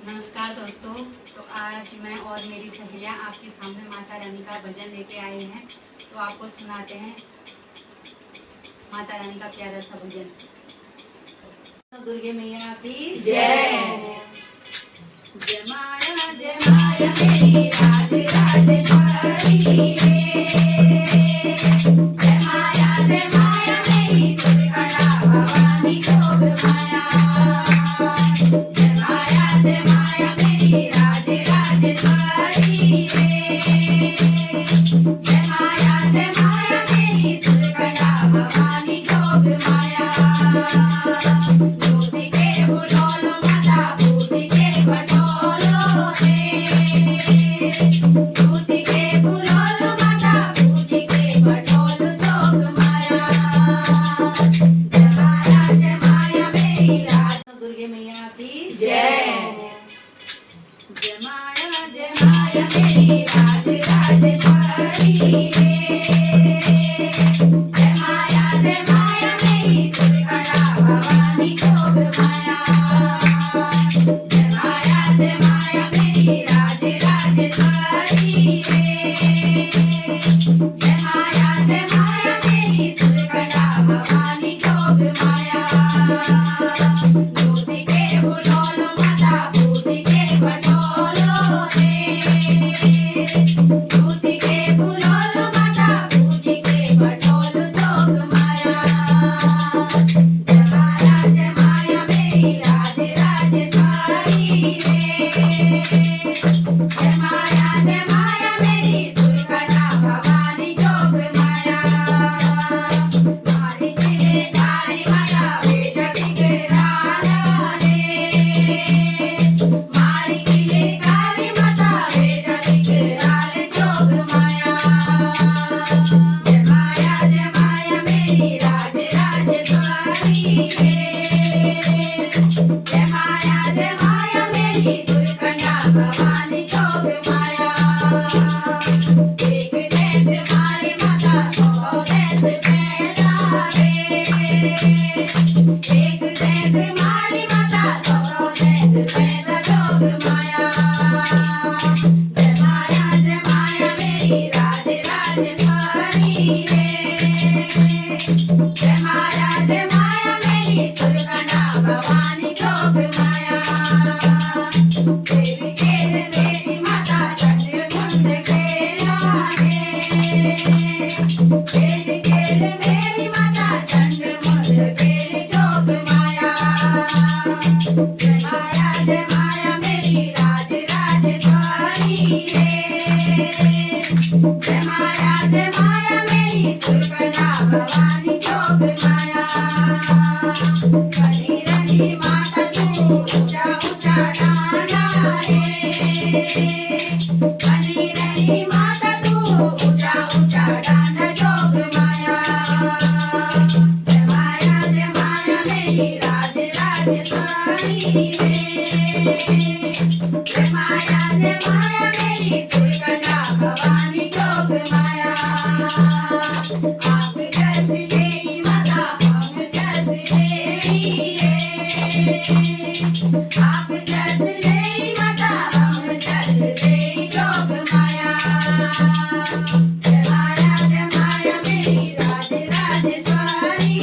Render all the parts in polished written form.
नमस्कार दोस्तों। तो आज मैं और मेरी सहेलियाँ आपके सामने माता रानी का भजन लेके आए हैं। तो आपको सुनाते हैं माता रानी का प्यारा सा भजन। दुर्गे मैया की जय। जय माया मेरी राज राजेश्वरी जय माया मेरी सुरकड़ा भवानी जोग माया जय माया मेरी राज राजेश्वरी जय माया मेरी सुरकड़ा भवानी जोग माया ज्योति के बुलोल माता बूटी के बटोलो ज्योति के बुलोल माता बूटी के बटोल जोग माया जय माया मेरी राज दुर्गे मैया की जय। जय माया मेरी राज राजेश्वरी जय माया मेरी सुरकड़ा भवानी जोग माया जय माया मेरी राज राजेश्वरी जय माया मेरी सुरकड़ा भवानी जोग माया ज्योति के बुलोल माता बूटी के बटोलो ज्योति के बुलोल माता बूटी के बटोल जोग माया जय माया मेरी राज राजेश्वरी जय माया मेरी सुरकड़ा भवानी जोग माया मारी के काली माया बेटा के राजा मारी के काली माता बेटा के राज जोग माया जय माया मेरी राज राजेश्वरी जय माया मेरी सुरकड़ा भवानी जोग माया एक देश मारी माता सौ देश पैदा एक देश मारी माता सौ देश पैदा जोग माया जय माया मेरी राज राजेश्वरी जय माया मेरी सुरकड़ा भवानी जोग माया देवी के मेरी माता चंद्र मुंड के राहे देवी के मेरी माता चंद्र मुंड के जोग माया जय माया मेरी राज राजेश्वरी जय माया मेरी सुरकड़ा भवानी जोग माया कली रंगी माता तू ऊंचा ऊंचा डांडा कली रंगी माता तू ऊंचा ऊंचा डांडा जोग माया जय माया मेरी राज राजेश्वरी जय माया मेरी सुरकड़ा भवानी जोग माया आप जैसी देवी माता हम जैसी देवी आप जैसी देवी माता हम जैसी देवी जोग माया जय माया मेरी राज राजेश्वरी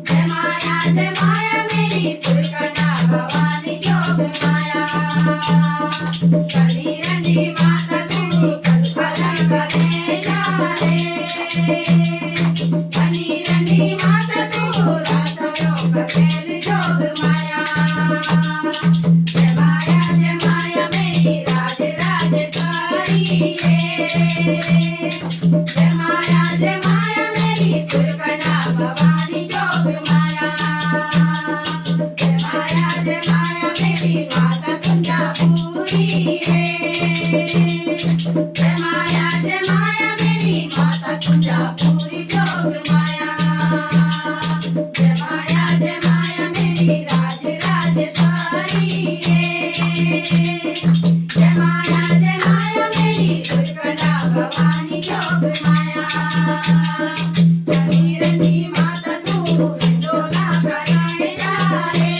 जय माया मेरी सुरकड़ा भवानी जोग माया कली रंगी माता तू कल करे जाए कली रंगी माता तू रातों का खेल जोग माया जय माया मेरी राज राजेश्वरी जय माया मेरी सुरकड़ा भवानी जोग माया जय माया मेरी माता कुंजापुरी जय माया मेरी माता कुंजापुरी जोग माया जय माया मेरी राज राजेश्वरी जय माया मेरी सुरकड़ा भवानी जोग माया रंगी रंगी माता तू हिंडोला कराए जा रे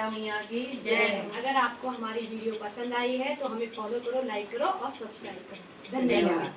शीतला मैया की जय। अगर आपको हमारी वीडियो पसंद आई है तो हमें फॉलो करो, लाइक करो और सब्सक्राइब करो। धन्यवाद। धन्यवाद।